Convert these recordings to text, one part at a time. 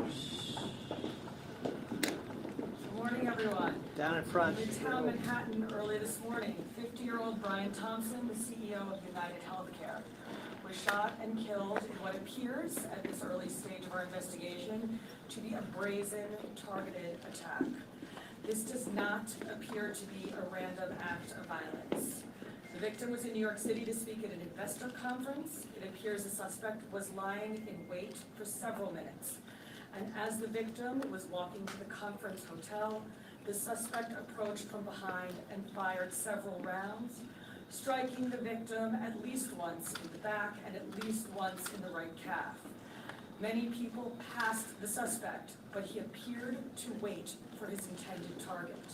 Good morning, everyone. Down in front. Midtown Manhattan early this morning, 50-year-old Brian Thompson, the CEO of United Healthcare, was shot and killed in what appears, at this early stage of our investigation, to be a brazen, targeted attack. This does not appear to be a random act of violence. The victim was in New York City to speak at an investor conference. It appears the suspect was lying in wait for several minutes. And as the victim was walking to the conference hotel, the suspect approached from behind and fired several rounds, striking the victim at least once in the back and at least once in the right calf. Many people passed the suspect, but he appeared to wait for his intended target.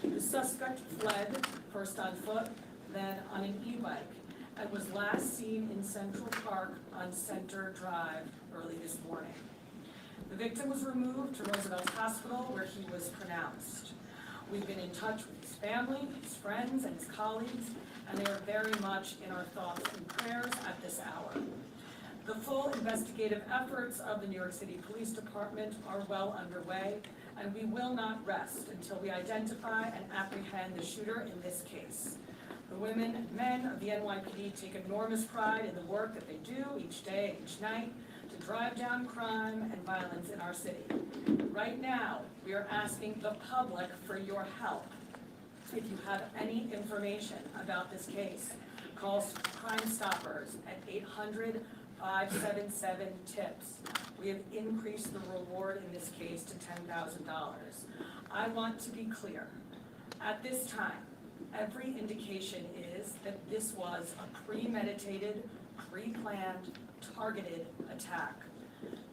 The suspect fled, first on foot, then on an e-bike, and was last seen in Central Park on Center Drive early this morning. The victim was removed to Roosevelt Hospital, where he was pronounced. We've been in touch with his family, his friends, and his colleagues, and they are very much in our thoughts and prayers at this hour. The full investigative efforts of the New York City Police Department are well underway, and we will not rest until we identify and apprehend the shooter in this case. The women and men of the NYPD take enormous pride in the work that they do each day, each night, to drive down crime and violence in our city. Right now, we are asking the public for your help. If you have any information about this case, call Crime Stoppers at 800-577-TIPS. We have increased the reward in this case to $10,000. I want to be clear. At this time, every indication is that this was a premeditated, pre-planned, targeted attack.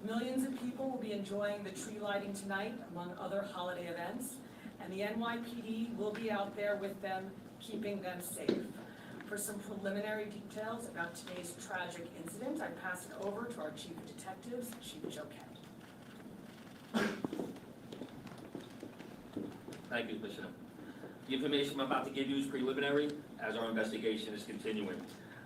Millions of people will be enjoying the tree lighting tonight, among other holiday events, and the NYPD will be out there with them, keeping them safe. For some preliminary details about today's tragic incident, I pass it over to our Chief of Detectives, Chief Joe Kennedy. Thank you, Commissioner. The information I'm about to give you is preliminary, as our investigation is continuing.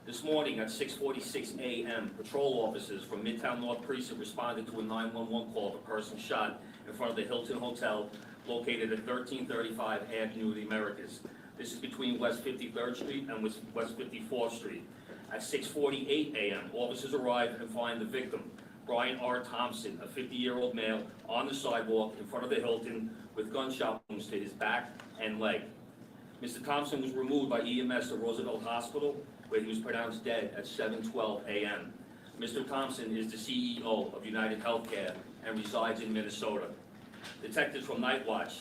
This morning at 6:46 a.m., patrol officers from Midtown North Precinct responded to a 911 call of a person shot in front of the Hilton Hotel located at 1335 Avenue of the Americas. This is between West 53rd Street and West 54th Street. At 6:48 a.m., officers arrive and find the victim, Brian R. Thompson, a 50-year-old male, on the sidewalk in front of the Hilton with gunshot wounds to his back and leg. Mr. Thompson was removed by EMS to Roosevelt Hospital, where he was pronounced dead at 7:12 a.m. Mr. Thompson is the CEO of United Healthcare and resides in Minnesota. Detectives from Night Watch,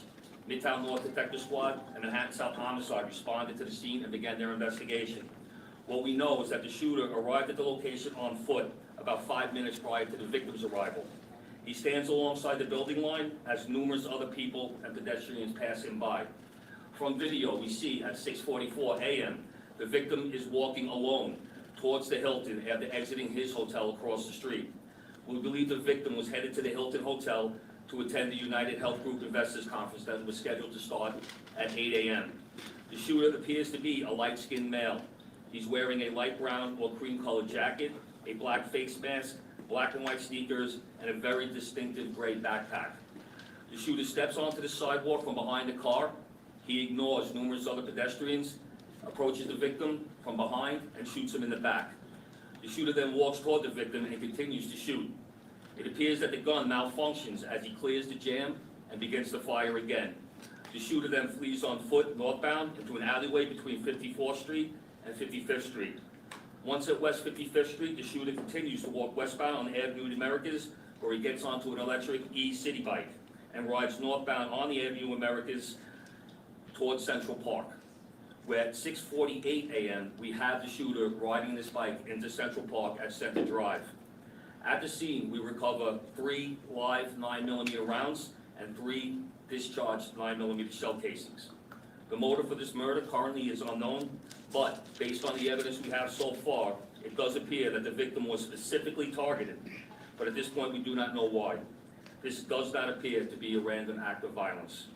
Midtown North Detective Squad, and Manhattan South Homicide responded to the scene and began their investigation. What we know is that the shooter arrived at the location on foot about 5 minutes prior to the victim's arrival. He stands alongside the building line as numerous other people and pedestrians pass him by. From video, we see at 6:44 a.m., the victim is walking alone towards the Hilton after exiting his hotel across the street. We believe the victim was headed to the Hilton Hotel to attend the United Health Group Investors Conference that was scheduled to start at 8 a.m. The shooter appears to be a light-skinned male. He's wearing a light brown or cream-colored jacket, a black face mask, black and white sneakers, and a very distinctive gray backpack. The shooter steps onto the sidewalk from behind the car. He ignores numerous other pedestrians, approaches the victim from behind, and shoots him in the back. The shooter then walks toward the victim and continues to shoot. It appears that the gun malfunctions as he clears the jam and begins to fire again. The shooter then flees on foot northbound into an alleyway between 54th Street and 55th Street. Once at West 55th Street, the shooter continues to walk westbound on Avenue of the Americas, where he gets onto an electric e-city bike and rides northbound on the Avenue of Americas towards Central Park, where at 6:48 a.m. we have the shooter riding this bike into Central Park at Center Drive. At the scene, we recover 3 live 9mm rounds and 3 discharged 9mm shell casings. The motive for this murder currently is unknown, but based on the evidence we have so far, it does appear that the victim was specifically targeted, but at this point we do not know why. This does not appear to be a random act of violence.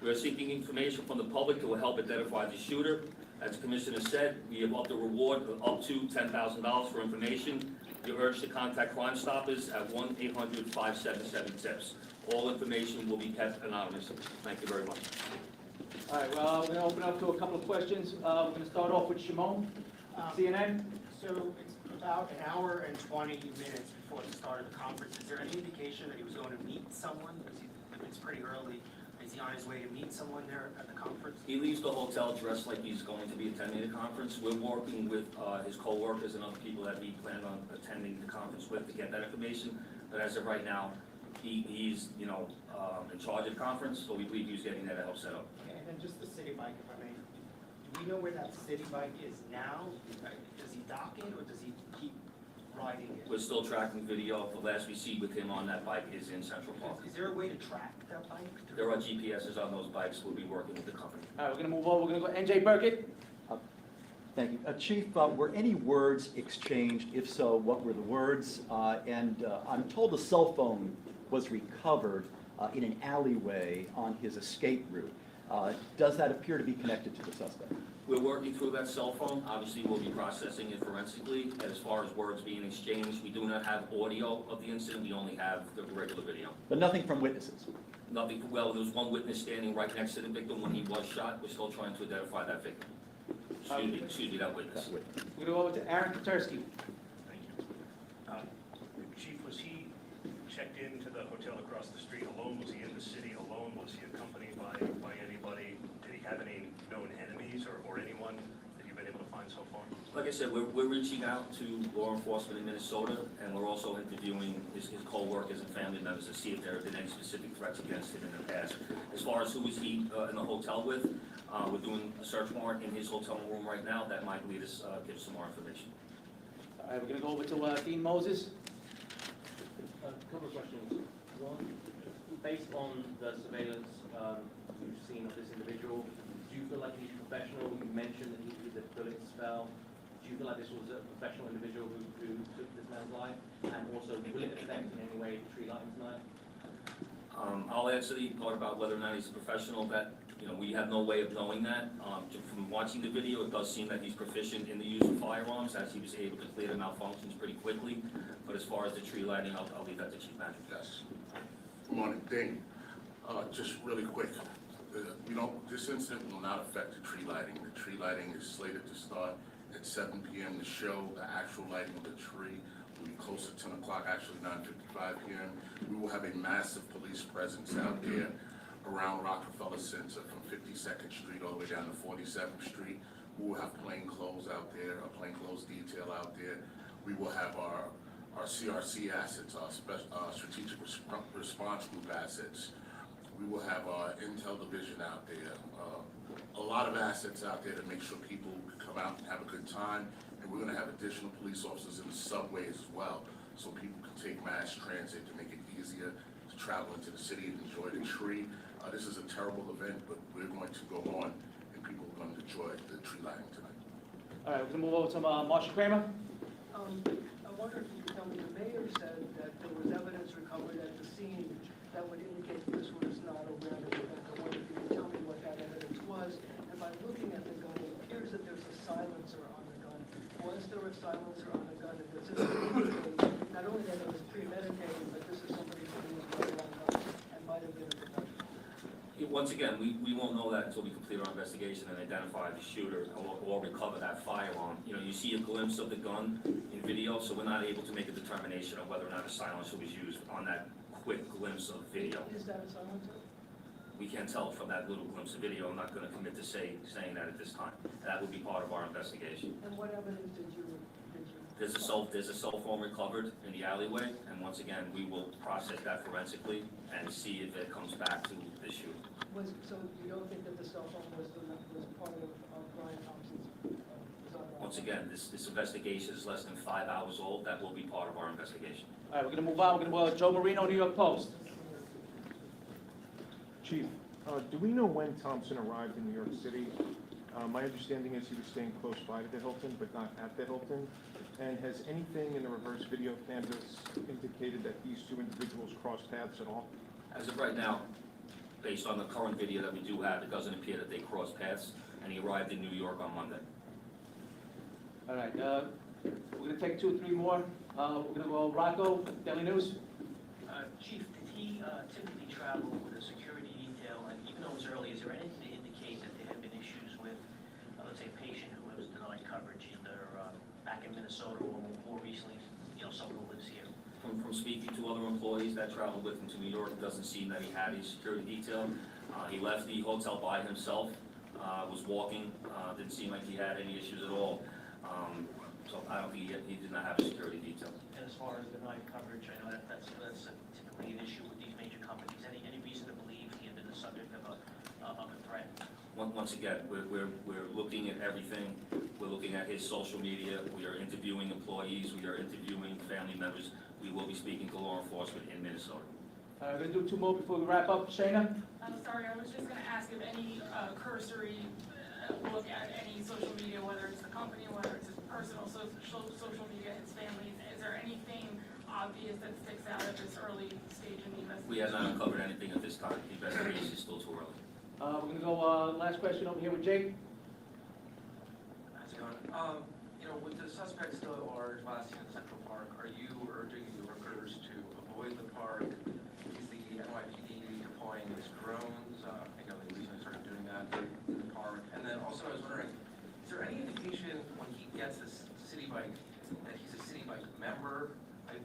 We are seeking information from the public to help identify the shooter. As the Commissioner said, we have upped the reward of up to $10,000 for information. You urge to contact Crime Stoppers at 1-800-577-TIPS. All information will be kept anonymous. Thank you very much. All right, well, we're going to open up to a couple of questions. We're going to start off with Shimon, CNN. So it's about an hour and 20 minutes before the start of the conference. Is there any indication that he was going to meet someone? If it's pretty early, is he on his way to meet someone there at the conference? He leaves the hotel dressed like he's going to be attending the conference. We're working with his co-workers and other people that we plan on attending the conference with to get that information. But as of right now, he's in charge of the conference, so we believe he's getting that help set up. Okay, and then just the city bike, if I may. Do we know where that city bike is now? Does he dock it or does he keep riding it? We're still tracking video. The last we see with him on that bike is in Central Park. Is there a way to track that bike? There are GPSs on those bikes. We'll be working with the company. All right, we're going to move on. We're going to go NJ Burkett. Thank you. Chief, were any words exchanged? If so, what were the words? And I'm told a cell phone was recovered in an alleyway on his escape route. Does that appear to be connected to the suspect? We're working through that cell phone. Obviously, we'll be processing it forensically. As far as words being exchanged, we do not have audio of the incident. We only have the regular video. But nothing from witnesses? Nothing. Well, there was one witness standing right next to the victim when he was shot. We're still trying to identify that victim. Excuse me, that witness. We're going to go over to Aaron Katersky. Thank you. Chief, was he checked into the hotel across the street alone? Was he in the city alone? Was he accompanied by anybody? Did he have any known enemies or anyone that you've been able to find so far? Like I said, we're reaching out to law enforcement in Minnesota, and we're also interviewing his co-workers and family members to see if there have been any specific threats against him in the past. As far as who was he in the hotel with, we're doing a search warrant in his hotel room right now. That might lead us, give us some more information. All right, we're going to go over to Dean Moses. A couple of questions. One, based on the surveillance you've seen of this individual, do you feel like he's professional? You mentioned that the bullets fell. Do you feel like this was a professional individual who took this man's life? And also, will it affect in any way the tree lighting tonight? I'll answer the part about whether or not he's a professional. That we have no way of knowing that. From watching the video, it does seem that he's proficient in the use of firearms, as he was able to clear the malfunctions pretty quickly. But as far as the tree lighting, I'll leave that to Chief Manager. Yes. Good morning, Dean. Just really quick, this incident will not affect the tree lighting. The tree lighting is slated to start at 7 p.m. The show, the actual lighting of the tree will be close to 10 o'clock, actually 9:55 p.m. We will have a massive police presence out there around Rockefeller Center from 52nd Street all the way down to 47th Street. We will have plainclothes out there, a plainclothes detail out there. We will have our CRC assets, our strategic response group assets. We will have our intel division out there. A lot of assets out there to make sure people can come out and have a good time. And we're going to have additional police officers in the subways as well, so people can take mass transit to make it easier to travel into the city and enjoy the tree. This is a terrible event, but we're going to go on, and people are going to enjoy the tree lighting tonight. All right, we're going to move over to Marsha Kramer. I wonder if you could tell me, the mayor said that there was evidence recovered at the scene that would indicate this was not a random event. I wonder if you could tell me what that evidence was. And by looking at the gun, it appears that there's a silencer on the gun. Was there a silencer on the gun? And does this indicate not only that it was premeditated, but this is somebody who was well known and might have been a professional? Once again, we won't know that until we complete our investigation and identify the shooter or recover that firearm. You see a glimpse of the gun in video, so we're not able to make a determination of whether or not a silencer was used on that quick glimpse of video. Is that a silencer? We can't tell from that little glimpse of video. I'm not going to commit to saying that at this time. That will be part of our investigation. And what evidence did you? There's a cell phone recovered in the alleyway, and once again, we will process that forensically and see if it comes back to this shooter. So you don't think that the cell phone was part of Brian Thompson's? Once again, this investigation is less than 5 hours old. That will be part of our investigation. All right, we're going to move on. We're going to go to Joe Marino, New York Post. Chief, do we know when Thompson arrived in New York City? My understanding is he was staying close by to the Hilton, but not at the Hilton. And has anything in the reverse video canvas indicated that these two individuals crossed paths at all? As of right now, based on the current video that we do have, it doesn't appear that they crossed paths. and he arrived in New York on Monday. All right, we're gonna take 2 or 3 more. We're gonna go Rocco, Daily News. Chief, did he typically travel with a security detail? And even though it was early, is there anything to indicate that there have been issues with, let's say, a patient who was denied coverage either back in Minnesota or more recently, someone who lives here? From speaking to other employees that traveled with him to New York, it doesn't seem that he had a security detail. He left the hotel by himself, was walking, didn't seem like he had any issues at all. So I don't think he did not have a security detail. And as far as denied coverage, I know that's typically an issue with these major companies. Any reason to believe he had been the subject of a threat? Once again, we're looking at everything. We're looking at his social media. We are interviewing employees. We are interviewing family members. We will be speaking to law enforcement in Minnesota. We're gonna do 2 more before we wrap up. Shayna? I'm sorry, I was just gonna ask if any cursory look at any social media, whether it's the company, whether it's his personal social media, his family, is there anything obvious that sticks out at this early stage in the investigation? We have not uncovered anything at this time. The investigation is still too early. We're gonna go, last question over here with Jake. How's it going? With the suspect still at large last seen in Central Park, are you urging the workers to avoid the park? Is the NYPD deploying its drones? I know they recently started doing that in the park. And then also I was wondering, is there any indication when he gets this city bike that he's a city bike member?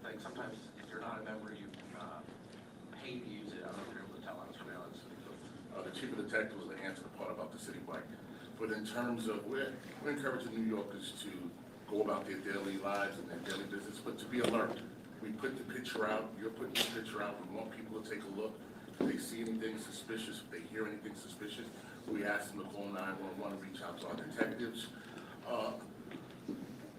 Like sometimes if you're not a member, you pay to use it. I don't know if you're able to tell on surveillance. The chief of detectives will answer the part about the city bike. But in terms of, we're encouraging New Yorkers to go about their daily lives and their daily business, but to be alert. We put the picture out, you're putting the picture out, we want people to take a look. If they see anything suspicious, if they hear anything suspicious, we ask them to call 911, reach out to our detectives.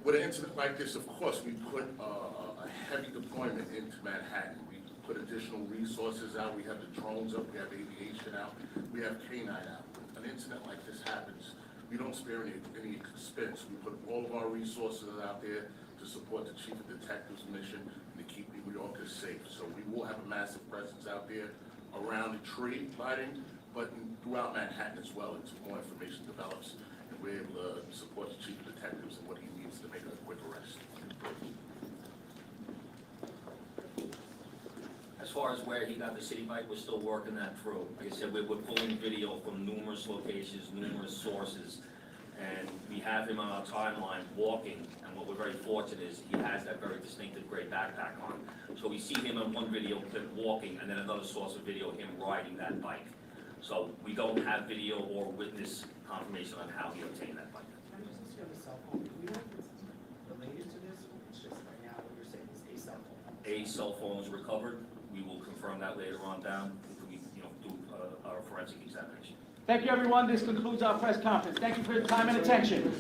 With an incident like this, of course, we put a heavy deployment into Manhattan. We put additional resources out, we have the drones up, we have aviation out, we have K-9 out. When an incident like this happens, we don't spare any expense. We put all of our resources out there to support the chief of detectives' mission and to keep New Yorkers safe. So we will have a massive presence out there around the tree lighting, but throughout Manhattan as well until more information develops and we're able to support the chief of detectives and what he needs to make a quick arrest. As far as where he got the city bike, we're still working that through. Like I said, we're pulling video from numerous locations, numerous sources, and we have him on our timeline walking, and what we're very fortunate is he has that very distinctive gray backpack on. So we see him on one video clip walking, and then another source of video, him riding that bike. So we don't have video or witness confirmation on how he obtained that bike. Can I just ask you on the cell phone? Do we know if it's related to this, or it's just right now what you're saying is a cell phone? A cell phone was recovered. We will confirm that later on down, until we, do our forensic examination. Thank you, everyone. This concludes our press conference. Thank you for your time and attention.